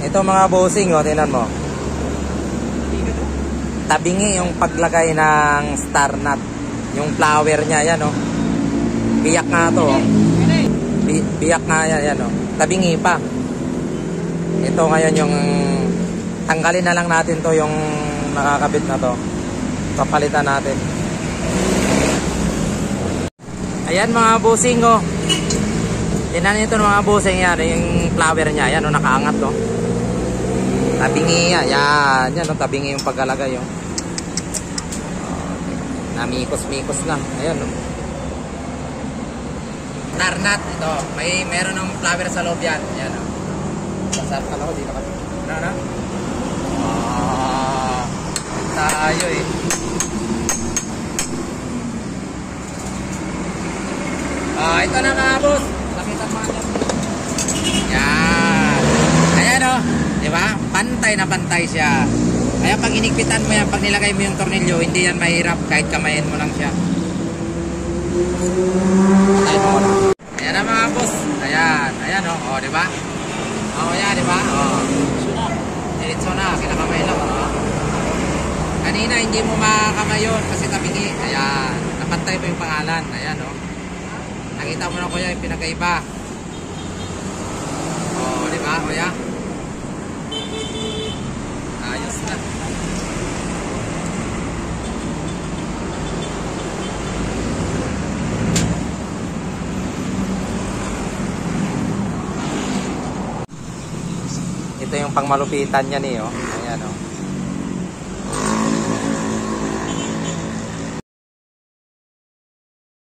Ito mga bossing, oh, tingnan mo. Tabingi yung paglagay ng star nut. Yung flower niya, yan, oh. Biyak nga to, oh. Biyak nga yan, oh. Tabingi pa. Ito ngayon yung tanggalin na lang natin to, yung nakakabit na to. Papalitan natin. Ayan mga bossing, oh. Tingnan nito mga bossing, yan, yung flower niya, yan, oh, nakaangat, oh. Tabingi yan, yan, oh, tabingi yung pagkalagay, oh. Namikos-mikos na, ayan, oh. Star nut, ito, meron ng flower sa loob yan, yan, oh. Sasarap ka lang, dito ka. Ano? Tayo, eh. Ito na mga boss. Nakita mo yan. Yan. Ayan, oh. Diba? Pantay na pantay siya. Kaya pag inigpitan mo yan, pag nilagay mo yung tornilyo, hindi yan mahirap kahit kamayin mo lang siya. Patay mo na. Ayan na mga boss. Ayan. Ayan, oh. Oh, diba? Oh, yan, diba? Oh. Diretso na. Kinakamay lang, oh. Kanina, hindi mo makakamay yun kasi tabingi. Ayan. Napantay mo yung pangalan. Ayan, oh. Nakita mo na kuya yung pinagkaiba. Oh, di ba kuya? Ayos na. Ito yung pangmalupitan niya niyo. Ayan, oh.